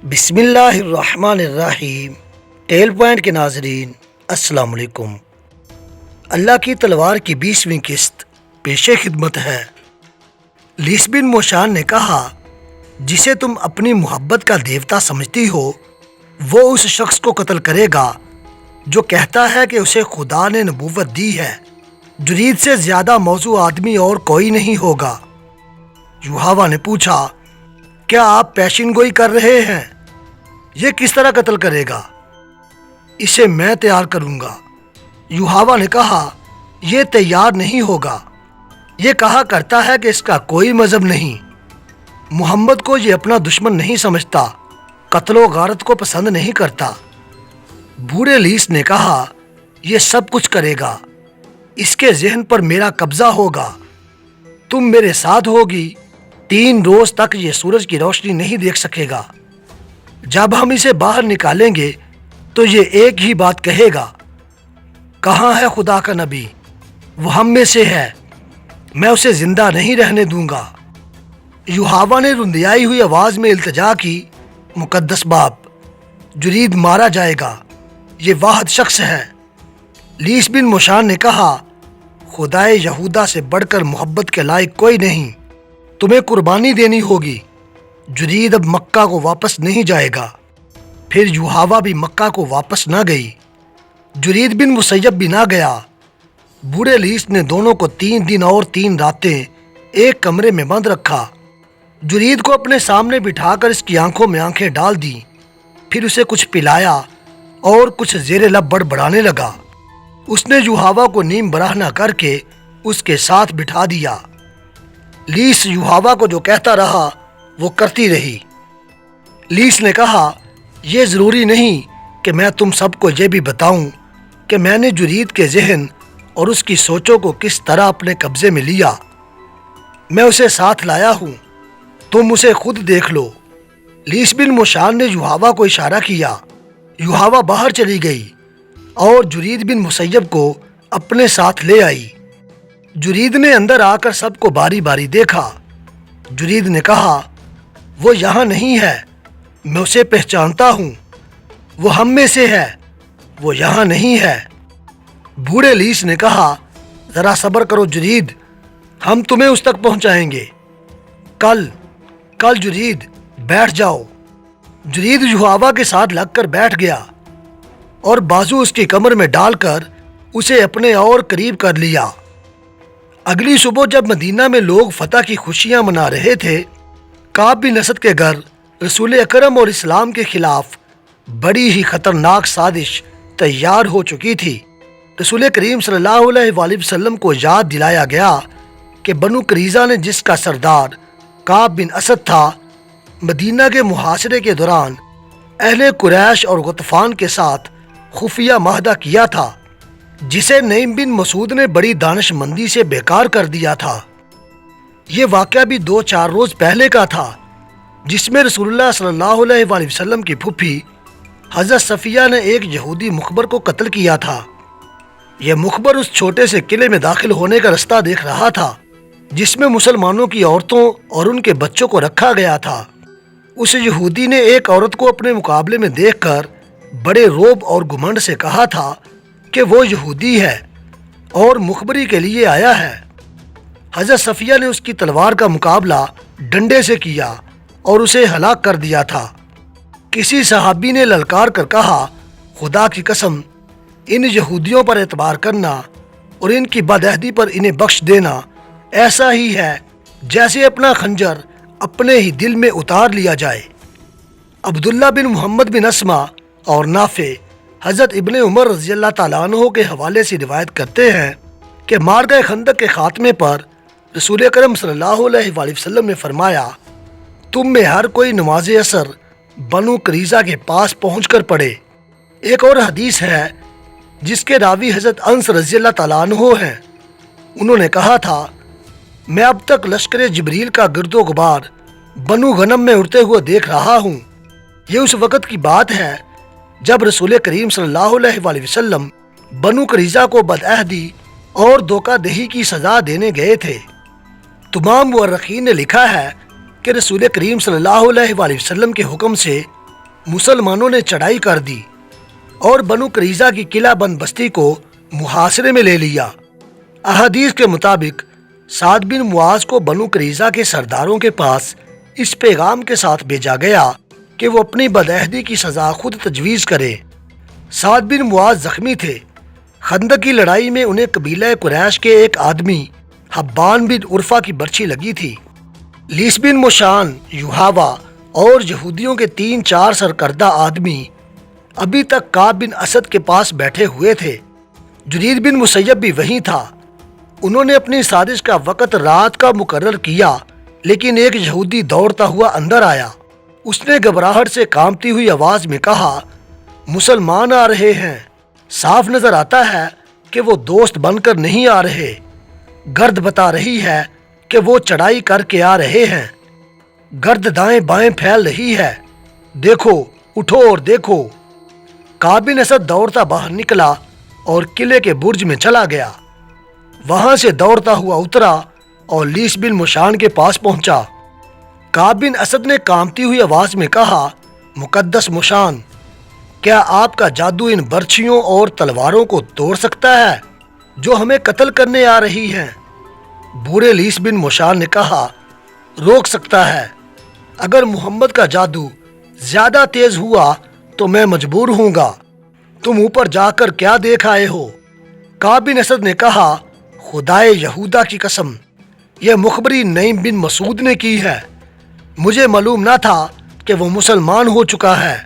بسم اللہ الرحمن الرحیم۔ ٹیل پوائنٹ کے ناظرین السلام علیکم۔ اللہ کی تلوار کی 20ویں قسط پیش خدمت ہے۔ لیس بن موشان نے کہا، جسے تم اپنی محبت کا دیوتا سمجھتی ہو وہ اس شخص کو قتل کرے گا جو کہتا ہے کہ اسے خدا نے نبوت دی ہے۔ جرید سے زیادہ موضوع آدمی اور کوئی نہیں ہوگا۔ یوحوا نے پوچھا، کیا آپ پیشین گوئی کر رہے ہیں؟ یہ کس طرح قتل کرے گا؟ اسے میں تیار کروں گا۔ یوحوا نے کہا، یہ تیار نہیں ہوگا۔ یہ کہا کرتا ہے کہ اس کا کوئی مذہب نہیں۔ محمد کو یہ اپنا دشمن نہیں سمجھتا، قتل و غارت کو پسند نہیں کرتا۔ بوڑھے لیس نے کہا، یہ سب کچھ کرے گا، اس کے ذہن پر میرا قبضہ ہوگا۔ تم میرے ساتھ ہوگی، 3 روز تک یہ سورج کی روشنی نہیں دیکھ سکے گا۔ جب ہم اسے باہر نکالیں گے تو یہ ایک ہی بات کہے گا، کہاں ہے خدا کا نبی؟ وہ ہم میں سے ہے، میں اسے زندہ نہیں رہنے دوں گا۔ یوحوا نے رندیائی ہوئی آواز میں التجا کی، مقدس باپ، جرید مارا جائے گا، یہ واحد شخص ہے۔ لیس بن موشان نے کہا، خدائے یہودا سے بڑھ کر محبت کے لائق کوئی نہیں، تمہیں قربانی دینی ہوگی۔ جرید اب مکہ کو واپس نہیں جائے گا۔ پھر یوحوا بھی مکہ کو واپس نہ گئی۔ جرید بن مسیب بھی نہ گیا۔ بوڑھے لیس نے دونوں کو 3 دن اور 3 راتیں ایک کمرے میں بند رکھا۔ جرید کو اپنے سامنے بٹھا کر اس کی آنکھوں میں آنکھیں ڈال دیں، پھر اسے کچھ پلایا اور کچھ زیر لب بڑبڑانے لگا۔ اس نے یوحوا کو نیم برہنہ کر کے اس کے ساتھ بٹھا دیا۔ لیس یوحوا کو جو کہتا رہا وہ کرتی رہی۔ لیس نے کہا، یہ ضروری نہیں کہ میں تم سب کو یہ بھی بتاؤں کہ میں نے جرید کے ذہن اور اس کی سوچوں کو کس طرح اپنے قبضے میں لیا۔ میں اسے ساتھ لایا ہوں، تم اسے خود دیکھ لو۔ لیس بن موشان نے یوحوا کو اشارہ کیا۔ یوحوا باہر چلی گئی اور جرید بن مسیب کو اپنے ساتھ لے آئی۔ جرید نے اندر آ کر سب کو باری باری دیکھا۔ جرید نے کہا، وہ یہاں نہیں ہے، میں اسے پہچانتا ہوں، وہ ہم میں سے ہے، وہ یہاں نہیں ہے۔ بوڑھے لیس نے کہا، ذرا صبر کرو جرید، ہم تمہیں اس تک پہنچائیں گے۔ کل جرید بیٹھ جاؤ۔ جرید یوحوا کے ساتھ لگ کر بیٹھ گیا اور بازو اس کی کمر میں ڈال کر اسے اپنے اور قریب کر لیا۔ اگلی صبح جب مدینہ میں لوگ فتح کی خوشیاں منا رہے تھے، کعب بن اسد کے گھر رسول اکرم اور اسلام کے خلاف بڑی ہی خطرناک سازش تیار ہو چکی تھی۔ رسول کریم صلی اللہ علیہ وآلہ وسلم کو یاد دلایا گیا کہ بنو قریظہ نے جس کا سردار کعب بن اسد تھا، مدینہ کے محاصرے کے دوران اہل قریش اور غطفان کے ساتھ خفیہ معاہدہ کیا تھا، جسے نعیم بن مسعود نے بڑی دانش مندی سے بیکار کر دیا تھا۔ یہ واقعہ بھی 2-4 روز پہلے کا تھا، جس میں رسول اللہ صلی اللہ علیہ وآلہ وسلم کی پھوپھی حضرت صفیہ نے ایک یہودی مخبر کو قتل کیا تھا۔ یہ مخبر اس چھوٹے سے قلعے میں داخل ہونے کا رستہ دیکھ رہا تھا جس میں مسلمانوں کی عورتوں اور ان کے بچوں کو رکھا گیا تھا۔ اس یہودی نے ایک عورت کو اپنے مقابلے میں دیکھ کر بڑے روب اور گھمنڈ سے کہا تھا کہ وہ یہودی ہے اور مخبری کے لیے آیا ہے۔ حضرت صفیہ نے اس کی تلوار کا مقابلہ ڈنڈے سے کیا اور اسے ہلاک کر دیا تھا۔ کسی صحابی نے للکار کر کہا، خدا کی قسم، ان یہودیوں پر اعتبار کرنا اور ان کی بدعہدی پر انہیں بخش دینا ایسا ہی ہے جیسے اپنا خنجر اپنے ہی دل میں اتار لیا جائے۔ عبداللہ بن محمد بن اسما اور نافع حضرت ابن عمر رضی اللہ تعالیٰ عنہ کے حوالے سے روایت کرتے ہیں کہ معرکہ خندق کے خاتمے پر رسول اکرم صلی اللہ علیہ وآلہ وسلم نے فرمایا، تم میں ہر کوئی نماز عصر بنو قریظہ کے پاس پہنچ کر پڑھے۔ ایک اور حدیث ہے جس کے راوی حضرت انس رضی اللہ تعالیٰ عنہ ہیں۔ انہوں نے کہا تھا، میں اب تک لشکر جبریل کا گرد و غبار بنو غنم میں اڑتے ہوئے دیکھ رہا ہوں۔ یہ اس وقت کی بات ہے جب رسول کریم صلی اللہ علیہ وآلہ وسلم بنو قریظہ کو بدعہدی اور دھوکہ دہی کی سزا دینے گئے تھے۔ تمام مورخین نے لکھا ہے کہ رسول کریم صلی اللہ علیہ وآلہ وسلم کے حکم سے مسلمانوں نے چڑھائی کر دی اور بنو قریظہ کی قلعہ بند بستی کو محاصرے میں لے لیا۔ احادیث کے مطابق سعد بن معاذ کو بنو قریظہ کے سرداروں کے پاس اس پیغام کے ساتھ بھیجا گیا کہ وہ اپنی بدعہدی کی سزا خود تجویز کرے۔ سعد بن معاذ زخمی تھے۔ خندق کی لڑائی میں انہیں قبیلہ قریش کے ایک آدمی حبان بن عرفہ کی برچھی لگی تھی۔ لیس بن مشان، یوحاوا اور یہودیوں کے 3-4 سرکردہ آدمی ابھی تک کعب بن اسد کے پاس بیٹھے ہوئے تھے۔ جرید بن مسیب بھی وہیں تھا۔ انہوں نے اپنی سازش کا وقت رات کا مقرر کیا، لیکن ایک یہودی دوڑتا ہوا اندر آیا۔ اس نے گھبراہٹ سے کانپتی ہوئی آواز میں کہا، مسلمان آ رہے ہیں۔ صاف نظر آتا ہے کہ وہ دوست بن کر نہیں آ رہے۔ گرد بتا رہی ہے کہ وہ چڑھائی کر کے آ رہے ہیں۔ گرد دائیں بائیں پھیل رہی ہے۔ دیکھو، اٹھو اور دیکھو۔ کعب بن اسد دوڑتا باہر نکلا اور قلعے کے برج میں چلا گیا۔ وہاں سے دوڑتا ہوا اترا اور لیس بن مشان کے پاس پہنچا۔ کعب بن اسد نے کانپتی ہوئی آواز میں کہا، مقدس مشان، کیا آپ کا جادو ان برچھیوں اور تلواروں کو توڑ سکتا ہے جو ہمیں قتل کرنے آ رہی ہیں؟ بوڑھے لیس بن مشان نے کہا، روک سکتا ہے۔ اگر محمد کا جادو زیادہ تیز ہوا تو میں مجبور ہوں گا۔ تم اوپر جا کر کیا دیکھ آئے ہو؟ کعب بن اسد نے کہا، خدائے یہودا کی قسم، یہ مخبری نعیم بن مسعود نے کی ہے۔ مجھے معلوم نہ تھا کہ وہ مسلمان ہو چکا ہے۔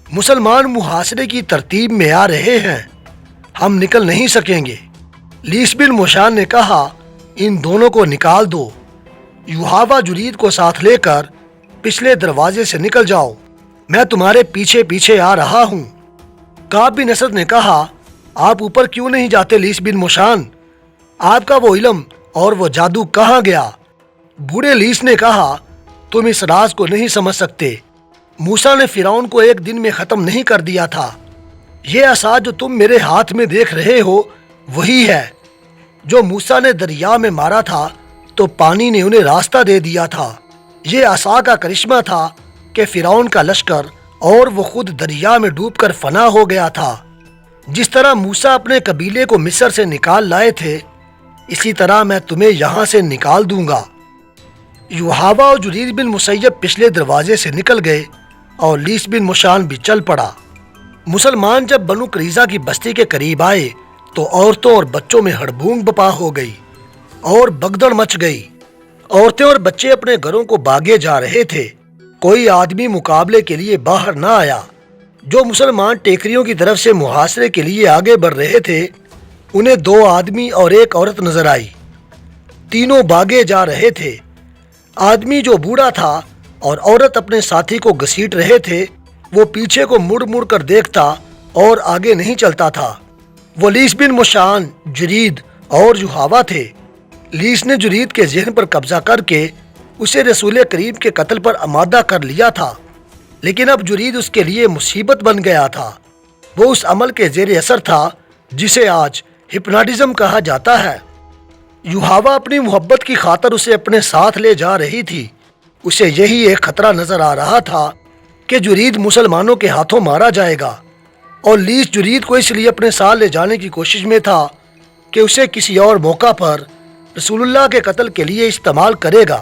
مسلمان محاصرے کی ترتیب میں آ رہے ہیں، ہم نکل نہیں سکیں گے۔ لیس بن مشان نے کہا، ان دونوں کو نکال دو۔ یوحاوا جرید کو ساتھ لے کر پچھلے دروازے سے نکل جاؤ، میں تمہارے پیچھے پیچھے آ رہا ہوں۔ کعب بن اسد نے کہا، آپ اوپر کیوں نہیں جاتے لیس بن مشان؟ آپ کا وہ علم اور وہ جادو کہاں گیا؟ بوڑھے لیس نے کہا، تم اس راز کو نہیں سمجھ سکتے۔ موسیٰ نے فرعون کو ایک دن میں ختم نہیں کر دیا تھا۔ یہ عصا جو تم میرے ہاتھ میں دیکھ رہے ہو وہی ہے جو موسیٰ نے دریا میں مارا تھا تو پانی نے انہیں راستہ دے دیا تھا۔ یہ عصا کا کرشمہ تھا کہ فرعون کا لشکر اور وہ خود دریا میں ڈوب کر فنا ہو گیا تھا۔ جس طرح موسیٰ اپنے قبیلے کو مصر سے نکال لائے تھے، اسی طرح میں تمہیں یہاں سے نکال دوں گا۔ یوحاوا اور جرید بن مسیب پچھلے دروازے سے نکل گئے اور لیس بن مشان بھی چل پڑا۔ مسلمان جب بنو قریظہ کی بستی کے قریب آئے تو عورتوں اور بچوں میں ہڑبونگ بپا ہو گئی اور بگدڑ مچ گئی۔ عورتیں اور بچے اپنے گھروں کو بھاگے جا رہے تھے۔ کوئی آدمی مقابلے کے لیے باہر نہ آیا۔ جو مسلمان ٹیکریوں کی طرف سے محاصرے کے لیے آگے بڑھ رہے تھے، انہیں 2 آدمی اور 1 عورت نظر آئی۔ تینوں بھاگے جا رہے تھے۔ آدمی جو بوڑھا تھا اور عورت اپنے ساتھی کو گھسیٹ رہے تھے، وہ پیچھے کو مڑ مڑ کر دیکھتا اور آگے نہیں چلتا تھا۔ وہ لیس بن مشان، جرید اور یوحاوا تھے۔ لیس نے جرید کے ذہن پر قبضہ کر کے اسے رسول کریم کے قتل پر آمادہ کر لیا تھا، لیکن اب جرید اس کے لیے مصیبت بن گیا تھا۔ وہ اس عمل کے زیر اثر تھا جسے آج ہپناٹزم کہا جاتا ہے۔ یوحاوا اپنی محبت کی خاطر اسے اپنے ساتھ لے جا رہی تھی۔ اسے یہی ایک خطرہ نظر آ رہا تھا کہ جرید مسلمانوں کے ہاتھوں مارا جائے گا، اور لیس جرید کو اس لیے اپنے ساتھ لے جانے کی کوشش میں تھا کہ اسے کسی اور موقع پر رسول اللہ کے قتل کے لیے استعمال کرے گا۔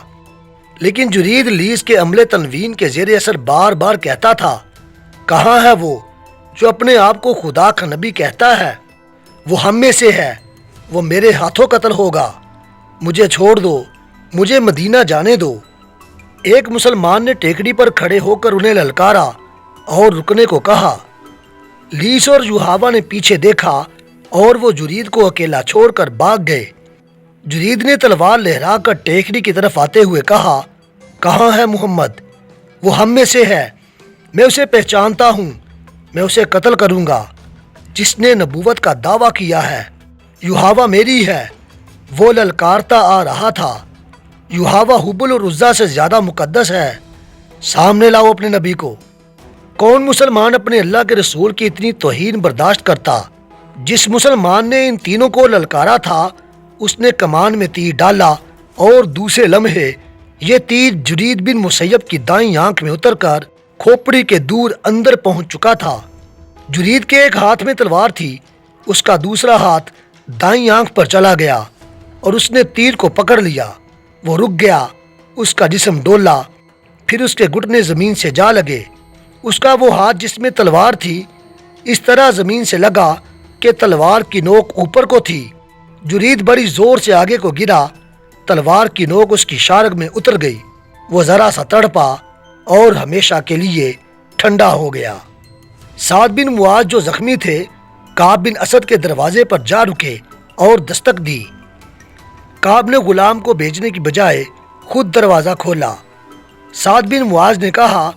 لیکن جرید لیس کے عمل تنوین کے زیر اثر بار بار کہتا تھا، کہاں ہے وہ جو اپنے آپ کو خدا کا نبی کہتا ہے؟ وہ ہم میں سے ہے، وہ میرے ہاتھوں قتل ہوگا۔ مجھے چھوڑ دو، مجھے مدینہ جانے دو۔ ایک مسلمان نے ٹیکڑی پر کھڑے ہو کر انہیں للکارا اور رکنے کو کہا۔ لیس اور یوحاوا نے پیچھے دیکھا اور وہ جرید کو اکیلا چھوڑ کر بھاگ گئے۔ جرید نے تلوار لہرا کر ٹیکری کی طرف آتے ہوئے کہا، کہاں ہے محمد؟ وہ ہم میں سے ہے، میں اسے پہچانتا ہوں، میں اسے قتل کروں گا جس نے نبوت کا دعویٰ کیا ہے۔ یوحاوا میری ہے۔ وہ للکارتا آ رہا تھا، یوحاوا حبل اور عزا سے زیادہ مقدس ہے، سامنے لاؤ اپنے نبی کو۔ کون مسلمان اپنے اللہ کے رسول کی اتنی توہین برداشت کرتا؟ جس مسلمان نے ان تینوں کو للکارا تھا، اس نے کمان میں تیر ڈالا اور دوسرے لمحے یہ تیر جرید بن مسیب کی دائیں آنکھ میں اتر کر کھوپڑی کے دور اندر پہنچ چکا تھا۔ جرید کے ایک ہاتھ میں تلوار تھی، اس کا دوسرا ہاتھ دائیں آنکھ پر چلا گیا اور اس نے تیر کو پکڑ لیا۔ وہ رک گیا، اس کا جسم ڈولا، پھر اس کے گھٹنے زمین سے جا لگے۔ اس کا وہ ہاتھ جس میں تلوار تھی اس طرح زمین سے لگا کہ تلوار کی نوک اوپر کو تھی۔ جرید بڑی زور سے آگے کو گرا، تلوار کی نوک اس کی شارگ میں اتر گئی۔ وہ ذرا سا تڑپا اور ہمیشہ کے لیے ٹھنڈا ہو گیا۔ سعد بن معاذ جو زخمی تھے کعب بن اسد کے دروازے پر جا رکے اور دستک دی۔ کعب نے غلام کو بھیجنے کی بجائے خود دروازہ کھولا۔ سعد بن معاذ نے کہا،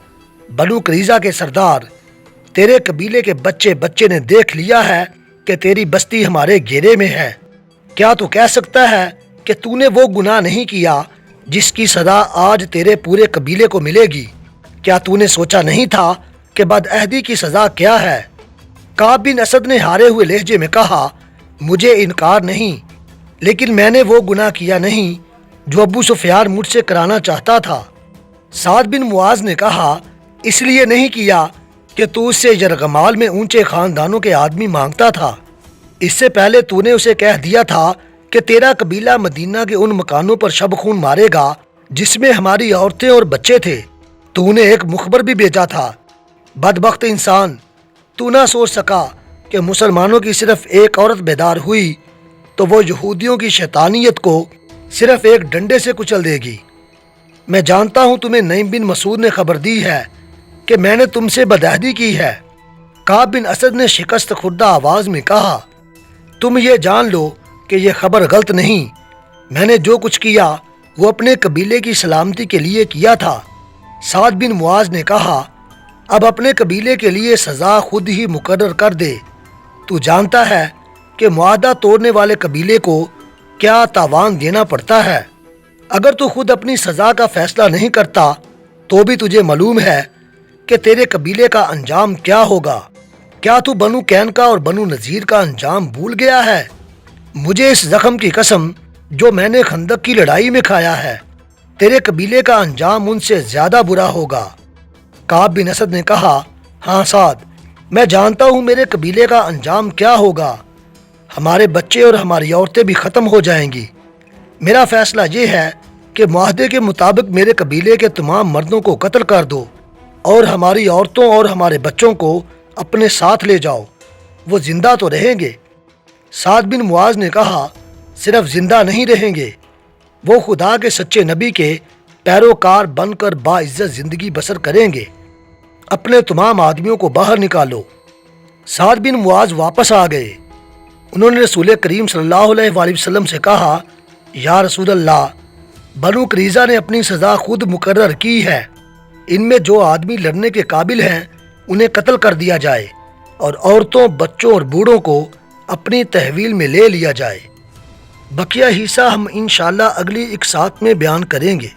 بنو قریظہ کے سردار، تیرے قبیلے کے بچے نے دیکھ لیا ہے کہ تیری بستی ہمارے گھیرے میں ہے۔ کیا تو کہہ سکتا ہے کہ تو نے وہ گناہ نہیں کیا جس کی سزا آج تیرے پورے قبیلے کو ملے گی؟ کیا تو نے سوچا نہیں تھا کہ بدعہدی کی سزا کیا ہے؟ کعب بن اسد نے ہارے ہوئے لہجے میں کہا، مجھے انکار نہیں، لیکن میں نے وہ گناہ کیا نہیں جو ابو سفیان مجھ سے کرانا چاہتا تھا۔ سعد بن معاذ نے کہا، اس لیے نہیں کیا کہ تو اس سے یرغمال میں اونچے خاندانوں کے آدمی مانگتا تھا۔ اس سے پہلے تو نے اسے کہہ دیا تھا کہ تیرا قبیلہ مدینہ کے ان مکانوں پر شب خون مارے گا جس میں ہماری عورتیں اور بچے تھے۔ تو نے ایک مخبر بھی بھیجا تھا۔ بدبخت انسان، تو نہ سوچ سکا کہ مسلمانوں کی صرف ایک عورت بیدار ہوئی تو وہ یہودیوں کی شیطانیت کو صرف ایک ڈنڈے سے کچل دے گی۔ میں جانتا ہوں تمہیں نعیم بن مسعود نے خبر دی ہے کہ میں نے تم سے بدعہدی کی ہے۔ کعب بن اسد نے شکست خوردہ آواز میں کہا، تم یہ جان لو کہ یہ خبر غلط نہیں۔ میں نے جو کچھ کیا وہ اپنے قبیلے کی سلامتی کے لیے کیا تھا۔ سعد بن معاذ نے کہا، اب اپنے قبیلے کے لیے سزا خود ہی مقرر کر دے۔ تو جانتا ہے کہ معاہدہ توڑنے والے قبیلے کو کیا تاوان دینا پڑتا ہے۔ اگر تو خود اپنی سزا کا فیصلہ نہیں کرتا تو بھی تجھے معلوم ہے کہ تیرے قبیلے کا انجام کیا ہوگا۔ کیا تو بنو قینقاع اور بنو نذیر کا انجام بھول گیا ہے؟ مجھے اس زخم کی قسم جو میں نے خندق کی لڑائی میں کھایا ہے، تیرے قبیلے کا انجام ان سے زیادہ برا ہوگا۔ کعب بن اسد نے کہا، ہاں سعد، میں جانتا ہوں میرے قبیلے کا انجام کیا ہوگا۔ ہمارے بچے اور ہماری عورتیں بھی ختم ہو جائیں گی۔ میرا فیصلہ یہ ہے کہ معاہدے کے مطابق میرے قبیلے کے تمام مردوں کو قتل کر دو اور ہماری عورتوں اور ہمارے بچوں کو اپنے ساتھ لے جاؤ، وہ زندہ تو رہیں گے۔ سعد بن معاذ نے کہا، صرف زندہ نہیں رہیں گے، وہ خدا کے سچے نبی کے پیروکار بن کر باعزت زندگی بسر کریں گے۔ اپنے تمام آدمیوں کو باہر نکالو۔ سعد بن معاذ واپس آ گئے۔ انہوں نے رسول کریم صلی اللہ علیہ وآلہ وسلم سے کہا، یا رسول اللہ، بنو قریظہ نے اپنی سزا خود مقرر کی ہے۔ ان میں جو آدمی لڑنے کے قابل ہیں انہیں قتل کر دیا جائے اور عورتوں، بچوں اور بوڑھوں کو اپنی تحویل میں لے لیا جائے۔ بقیہ حصہ ہم انشاءاللہ اگلی اقساط میں بیان کریں گے۔